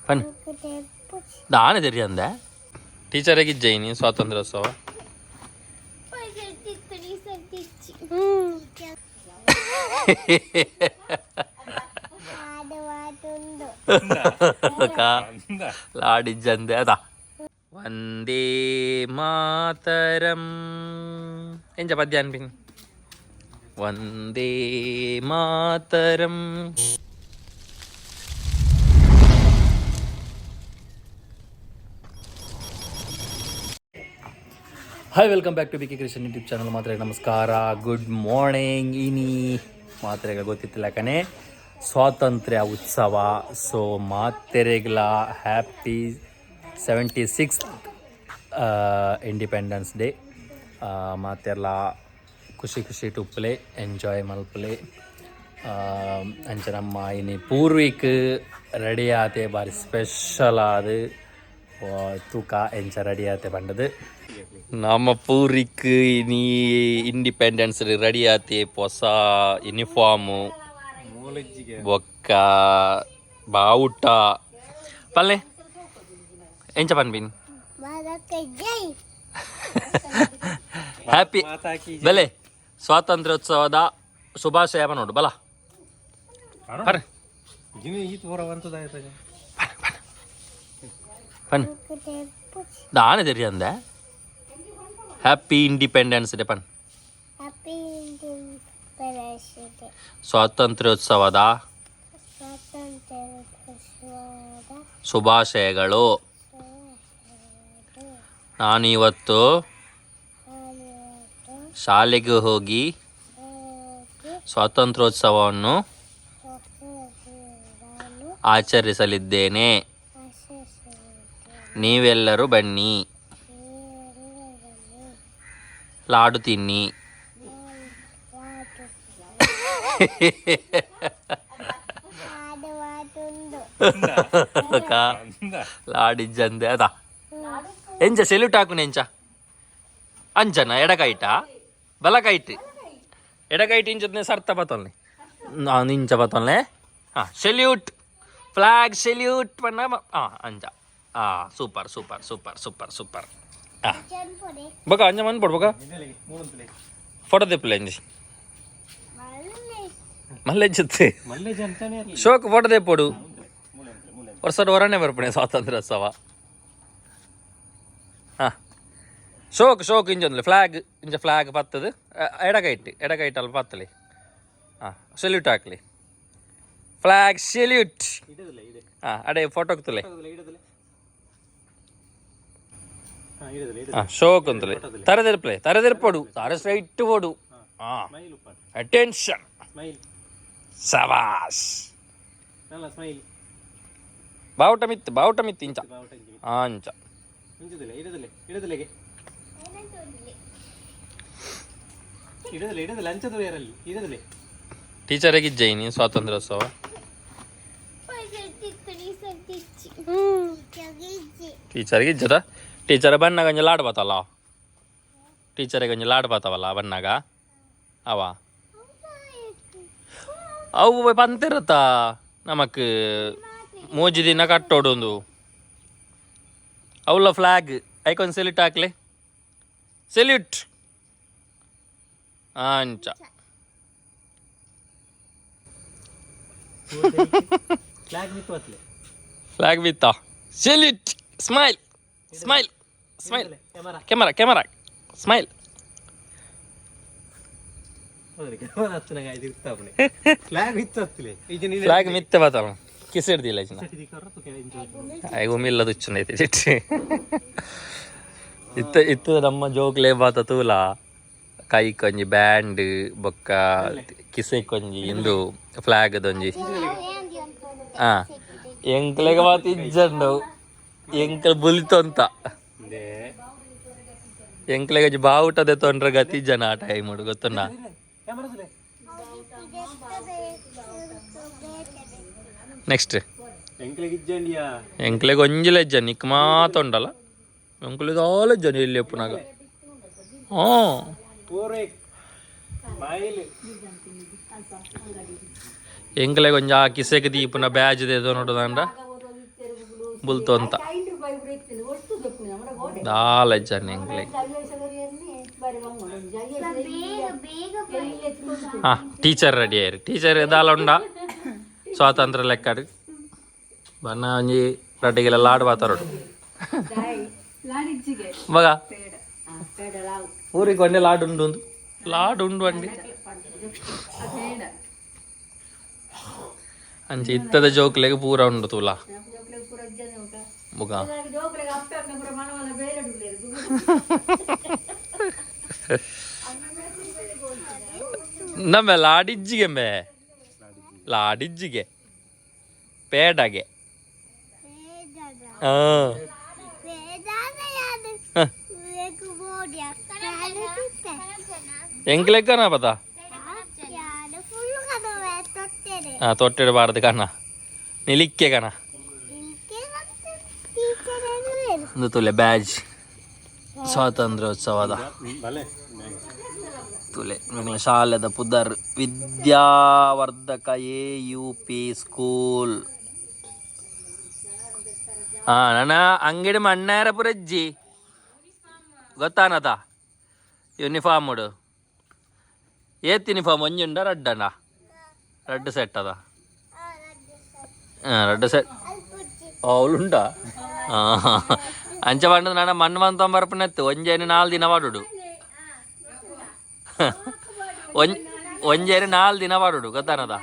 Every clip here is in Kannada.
ಬನ್ನಿ ದಾನೆ ತೆರಿ ಅಂದೆ ಟೀಚರಿಗೆ ಜೈನಿ ಸ್ವಾತಂತ್ರ್ಯೋತ್ಸವ ലാടിജന്തെ അതാ വന്ദേ മാതരം ಎಂಚ ಪದ್ಯ ಅನ್ಪಿನ್ Vande Mataram. Hi welcome back to B K Christian YouTube channel. ಮಾತ್ರೆ ನಮಸ್ಕಾರ, ಗುಡ್ ಮಾರ್ನಿಂಗ್. ಇನಿ ಮಾತ್ರೆಗೆ ಗೊತ್ತಿತ್ತಿಲ್ಲ ಕಣೆ ಸ್ವಾತಂತ್ರ್ಯ ಉತ್ಸವ. ಸೊ ಮಾತೆರೆಗ್ಲ ಹ್ಯಾಪಿ 76th ಇಂಡಿಪೆಂಡೆನ್ಸ್ ಡೇ. ಮಾತೆರ್ಲ ಖುಷಿ ಖುಷಿ ಟುಪ್ಪಲೆ ಎಂಜಾಯ್ ಮಲ್ಪಲೆ ಅಂಚನಮ್ಮ ಇನಿ ಪೂರ್ವಿಕ್ ರೆಡಿ ಆತೆ ಬಾರಿ ಸ್ಪೆಷಲ್ ಆದ ತೂಕ ಎಂಚ ರೆಡಿ ಆತೆ ಪಂಡದು ನಮ್ಮ ಪೂರ್ವಿಕ್ ಇನಿ ಇಂಡಿಪೆಂಡೆನ್ಸ್ ರೆಡಿ ಆತೆ ಹೊಸ ಯೂನಿಫಾರ್ಮು ಬೊಕ್ಕ ಬಾವುಟ ಪಲ್ಲೆ ಎಂಚ ಪನ್ಬಿನ್ ಹ್ಯಾಪಿ ಬೆಲೆ ಸ್ವಾತಂತ್ರ್ಯೋತ್ಸವದ ಶುಭಾಶಯ ನೋಡು ಬಲ ದಾನೆ ತೆರಿ ಅಂದೆ ಹ್ಯಾಪಿ ಇಂಡಿಪೆಂಡೆನ್ಸ್ ಡೇ ಪನ್ ಸ್ವಾತಂತ್ರ್ಯೋತ್ಸವದ ಶುಭಾಶಯಗಳು. ನಾನಿವತ್ತು ಶಾಲೆಗೆ ಹೋಗಿ ಸ್ವಾತಂತ್ರ್ಯೋತ್ಸವವನ್ನು ಆಚರಿಸಲಿದ್ದೇನೆ. ನೀವೆಲ್ಲರೂ ಬನ್ನಿ, ಲಾಡು ತಿನ್ನಿ. ಲಾಡಿಜ್ಜಂದೆ ಅದ ಎಂಚ ಸೆಲ್ಯೂಟ್ ಹಾಕುನೆ ಎಂಚ ಅಂಚನ ಎಡಕೈಟ ಬಲಕೈಟ್ ಎಡಕೈಟ್ ಇಂಚದ್ನೆ ಸರ್ತ ಬತ್ತಲ್ನೆ ನಾನು ಇಂಚ ಬತ್ತಲ್ನೆ ಸೆಲ್ಯೂಟ್ ಫ್ಲಾಗ್ ಸೆಲ್ಯೂಟ್ ಪಣ್ಣ ಅಂಚ super super super super super ಬಗ ಅಂಚ ಮನ್ ಪಡ್ ಬಗ ಫೋಟೋ ತೆಪ್ಪಲೆ ಅಂಜಿ ಮಲ್ಲೆಜ್ಜತ್ತೆ ಶೋಕ್ ಫೋಟೋ ತೆಪ್ಪಡು ವರ್ಷದ ಹೊರನೇ ಬರ್ಪಣೆ ಸ್ವಾತಂತ್ರ್ಯೋತ್ಸವ. ಶೋಕ್ ಶೋಕ್ ಇಂಚೊಂದು ಫ್ಲಾಗ್ ಇಂಚ ಫ್ಲಾಗ್ ಪತ್ತದು ಎಡಗೈಟ್ ಅಲ್ಲಿ ಪತ್ತಲಿ ಸೆಲ್ಯೂಟ್ ಹಾಕ್ಲಿ ಫ್ಲಾಗ್ ಸೆಲ್ಯೂಟ್ ಅಡೆ ಫೋಟೋ ತುಲೆ ಶೋಕ್ ಅಂತಲೇ ತರದಿರ್ಪಡು ತರ ಸ್ಟ್ರೈಟ್ ಪೋಡು ಅಟೆನ್ಷನ್ ಸವಾಸ್ ಬಾವುಟ ಮಿತ್ತು ಇಂಚ ಅಂಚ ಟೀಚರಿಗೆ ಜೈನಿ ಸ್ವಾತಂತ್ರ್ಯೋತ್ಸವ ಟೀಚರ್ಗೆ ಇಜ್ಜದ ಟೀಚರ್ ಬಣ್ಣಾಗ ಒಂಜಿ ಲಾಡ್ ಬತ್ತಲ್ಲ ಟೀಚರಿಗೆ ಒಂಜಿ ಲಾಡ್ ಬತ್ತವಲ್ಲ ಬಣ್ಣಾಗ ಅವ ಅವು ಪಂತಿರತ್ತ ನಮಕ್ ಮೂಜಿ ದಿನ ಕಟ್ಟೋಡೊಂದು ಅವಳ ಫ್ಲಾಗ್ ಐಕೊಂದು ಸೆಲ್ಯೂಟ್ ಹಾಕ್ಲಿ ಸೆಲ್ಯೂಟ್ ಅಂಚ ಫ್ಲಾಗ್ ವಿತ್ತ salute smile smile smile camera smile flag ಮಿತ್ತೆ ಬತ್ತಲ್ಲ ಕಿಸ್ ಹಿಡ್ದಿಲ್ಲ ಒಮ್ಮಿಲ್ಲ ತುಚ್ಚನೈತಿ ಚಿಟ್ಟಿ ಇತ್ತು ನಮ್ಮ ಜೋಕ್ಲೆ ಬಾತ ತೂಲ ಕೈ ಕೊಂಜಿ ಬ್ಯಾಂಡ್ ಬೊಕ್ಕ ಕಿಸೆ ಕೊಂಜಿ ಇಂದು ಫ್ಲಾಗ್ ದೊಂಜಿ ಎಂಕ್ಲೆಗ ಬಾತ ಇಜ್ಜಂಡು ಎಂಕಲ್ ಬುಲಿತೊಂತ ಎಂಕ್ಲೆಗ ಬಾವುಟದೆ ತೊಂಡ್ರೆ ಗತಿ ಜನ ಆ ಟೈಮ್ ಗೊತ್ತುಂಡ ನೆಕ್ಸ್ಟ್ ಎಂಕ್ಲೆಗ್ ಒಂಜಿಲ ಇಜ್ಜ ನಿಕ್ ಮಾತ ಉಂಡಲ್ಲ ಎಂಕ್ಲೆಗ್ ಆಲ ಇಜ್ಜ ಇಲ್ಲಿ ಎಪ್ಪುನಾಗ ಎಂಕ್ಲೆಗ್ ಒಂಜ ಕಿಸೆಗೆ ದೀಪುನ ಬ್ಯಾಜ್ ದೇದು ನೋಡುದಂಡ ಬುಲ್ತೊಂತ ದಾಲಜ್ಜಾನೆ ಹಾ ಟೀಚರ್ ರೆಡಿ ಆಯ್ರಿ ಟೀಚರ್ ದಾಲ ಉಂಡ ಸ್ವಾತಂತ್ರ್ಯ ಲೆಕ್ಕ ಬಣ್ಣ ಒಂಜಿ ರಡ್ಡಿಗೆಲ್ಲ ಲಾಡು ಬಾತಾರೋಡು ಮಗ ಊರಿಗೆ ಒಂದೇ ಲಾಡು ಉಂಡು ಒಂದು ಲಾಡು ಉಂಡು ಅಂಡಿ ಅಂಚೆ ಇತ್ತದ ಜೋಕ್ಲೆಗೆ ಪೂರ ಉಂಡು ತೂಲ ಮುಗ ನಮ್ಮ ಲಾಡಿಜ್ಜಿಗೆ ಮೇ ಲಾಡಿಜ್ಜಿಗೆ പേടകെ ಎಂಕ್ಲೆಕ್ಕನ ಪತ ತೊಟ್ಟೆಡು ಬಾರದು ಕಣ್ಣ ನಿಲಿಕ್ಕೆ ಕಣ ಒಂದು ತುಲೆ ಬ್ಯಾಜ್ ಸ್ವಾತಂತ್ರ್ಯೋತ್ಸವದ ತುಲೆ ಶಾಲೆದ ಪುದರ್ ವಿದ್ಯಾವರ್ಧಕ AUP ಸ್ಕೂಲ್ ನನ್ನ ಅಂಗಡಿ ಮಣ್ಣಾರ ಪುರಜ್ಜಿ ಗೊತ್ತಾನತ ಯೂನಿಫಾರ್ಮ್ ಉಡು ಏತ್ ಯೂನಿಫಾರ್ಮ್ ಒಂಜುಂಡ ರಡ್ಡಣ್ಣ ರೆಡ್ ಸೆಟ್ ಅದ ರೆಡ್ ಸೆಟ್ ಅವಳುಂಡ ಅಂಚೆ ಪಂಡದ ನನ್ನ ಮಣ್ಣು ಮಂತಂಬರಪನೆತ್ತು ಒಂಜೇನು 4 ದಿನ ಮಾಡುಡು ಒಂಜೇನು 4 ದಿನ ಮಾಡುಡು ಗೊತ್ತಾನದ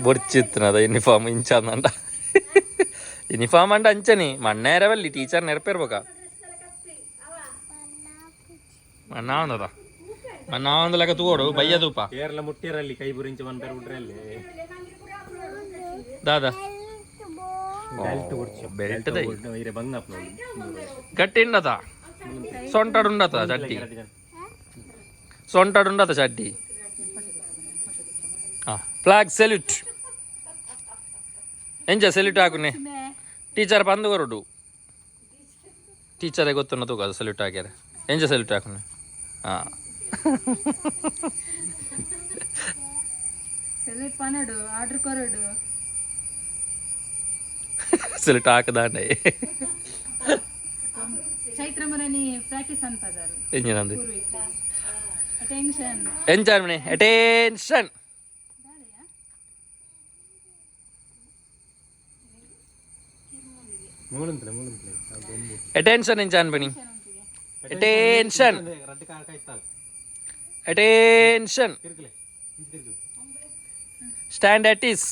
బొర్చిత్తున్నదా యూనిఫామ్ ఇంచందంట యూనిఫామ్ అంటే అంచని మన్నేరవల్లి టీచర్ నేర్పేరుబోక మన్నా ఉందదా ಮನ್ನ ಒಂದು ಲೆಕ್ಕ ತಗೋಡು ಬಯ್ಯದೂಪ ಕೇರಳ ಮುಟ್ಟಿರಲ್ಲಿ ಕೈ ಬುರಿಂಚಿ ಮನ್ ಬೇರೆ ಬಿಡ್ರಲ್ಲಿ ದಾದಾ ಬೆಲ್ಟ್ ದೈ ಗಟ್ಟಿ ಇಂಡತ ಸೊಂಟಡುಂಡತ ಚಡ್ಡಿ ಸೊಂಟಡುಂಡತ ಚಡ್ಡಿ ಫ್ಲಾಗ್ ಸೆಲ್ಯೂಟ್ ಎಂಜ ಸೆಲ್ಯೂಟ್ ಹಾಕುನೆ ಟೀಚರ್ ಬಂದು ಕೊರಡು ಟೀಚರೇ ಗೊತ್ತುನ್ನ ತೂಕ ಅದು ಸೆಲ್ಯೂಟ್ ಹಾಕ್ಯಾರ ಎಂಜ ಸೆಲ್ಯೂಟ್ ಹಾಕುನೆ ಹಾಂ ಸೆಲೆಕ್ಟ್ ಪನಡು ಆರ್ಡರ್ ಕೊರಡು ಸೆಲೆಕ್ಟ್ ಹಾಕದಾಂಡೆ ಚೈತ್ರ ಮರನಿ ಪ್ರಾಕ್ಟೀಸ್ ಅನ್ಪದಾರು ಎಂಜನಂದು ಅಟೆನ್ಷನ್ ಎಂಜಾನ್ ಮನೆ ಅಟೆನ್ಷನ್ ಅಟೆನ್ಷನ್ ಎಂಜಾನ್ ಬನಿ attention attention stand at ease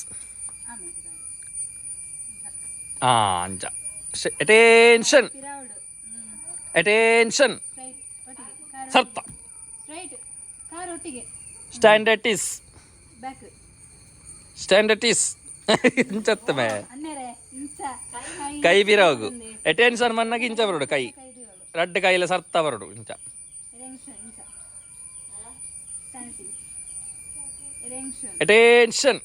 ಅಂಜ ಅಟೆನ್ಷನ್ ಅಟೆನ್ಷನ್ ಸರ್ತ stand at ease stand at ease ಇಂಚತ್ತಮೆ ಕೈ ಬಿರೋಗು ಅಟೆನ್ಷನ್ ಮನ್ನಾಗ ಇಂಚ ಬರೋಡು ಕೈ ರಡ್ಡು ಕೈಲ ಸರ್ತ ಬರೋಡು ಇಂಚ ಅಟೆನ್ಷನ್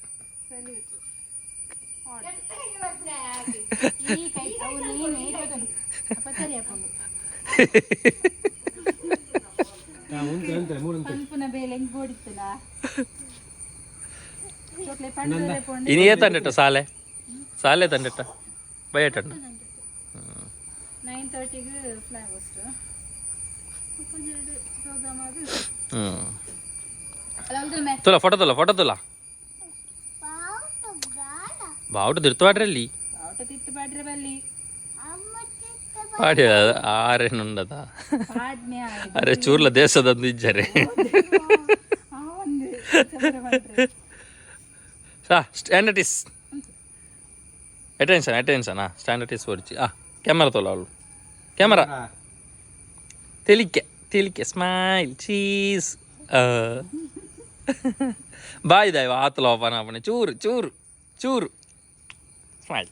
ഇനി ഏത്തണ്ട സാലെ സാലെ തണ്ടിട്ട ബയട്ടണ്ട 9:30 ಫ್ಲಾಗ್ ಅಷ್ಟು ಪ್ರೋಗ್ರಾಮ್ ಅದು ತುಲ ಫೋಟೋ ತುಲ ಫೋಟೋ ತುಲ ಬಾವುಟ ತಿರ್ತುಪಾಡ್ರಲ್ಲಿ ಬಾವುಟ ತಿರ್ತುಪಾಡ್ರೆ ಬಲ್ಲಿ ಪಾಡಿ ಆರೇನುಂಡದ ಅರೆ ಚೂರ್ಲ ದೇಶದಂದು ಇಜ್ಜರೆ standard is attention attention standard is ಹೊರಿಚಿ ಕ್ಯಾಮರಾ ತೊಲ ಅವಳು ಕ್ಯಾಮರಾ ತೆಲಿಕೆ ತೆಲಿಕೆ ಸ್ಮೈಲ್ ಚೀಸ್ ಬಾಯ್ ದಾಯ್ ಆತಲ ಓಪನ್ ಆಪಣೆ ಚೂರು ಚೂರು ಚೂರು ಸ್ಮೈಲ್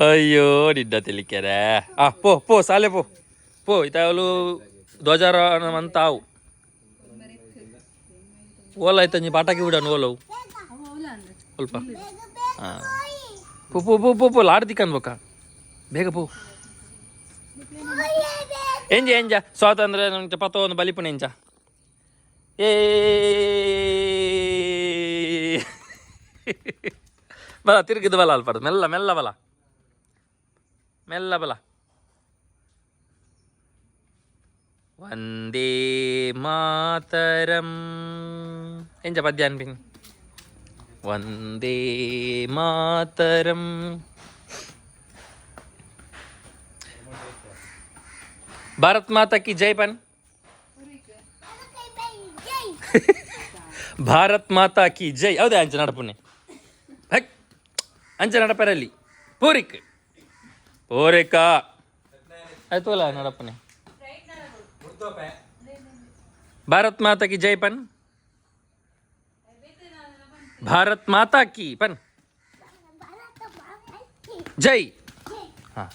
ಅಯ್ಯೋ ನಿಡ್ಡ ತೆಲಿಕೆರೆ ಪೋ ಪೋ ಸಾಲೆ ಪೋ ಪೋ ಇತ್ತಾವಲು ಧ್ವಜಾರ ಅಂತಾವು ಓಲ ಆಯ್ತಾ ನೀ ಪಾಟಾಕಿ ಬಿಡೋನು ಓಲವು ಅವು ಅವಲ ಅಂದ್ರೆ ಸ್ವಲ್ಪ ಹಾಂ ಪೋ ಪೋ ಪೋ ಪೋ ಪೋ ಲಾಡ್ತಿ ಕನ್ಬೇಕಾ ಬೇಗ ಪೋ ಎಂಜ ಸ್ವಾತಂತ್ರ್ಯ ನಂಗೆ ಪತ್ತ ಒಂದು ಬಲಿಪುಣ ಎಂಜ ಏ ಬಲ ತಿರುಗಿದ ಬಲ ಅಲ್ಪ ಮೆಲ್ಲ ಮೆಲ್ಲ ಬಲ ಮೆಲ್ಲ ಬಲ ವಂದೇ ಮಾತರಂ ಎಂಜ ಪದ್ಯ ಅನ್ಪಿನ್ ವಂದೇ ಮಾತರಂ ಭಾರತ್ ಮಾತಾ ಕಿ ಜೈ ಪನ್ ಭಾರತ್ ಮಾತಾ ಕಿ ಜೈ ಹೌದಾ ಅಂಚೆ ನಡಪುನೆ ಹಕ್ ಅಂಚೆ ನಡಪರಲ್ಲಿ ಪೂರಿಕ್ ಪೂರಿಕ ಆಯ್ತು ಅಲ್ಲ ನಡಪುನೆ ಭಾರತ್ ಮಾತಾ ಕಿ ಜೈ ಪನ್ ಭಾರತ್ ಮಾತಾ ಕಿ ಪನ್ ಜೈ ಹಾಂ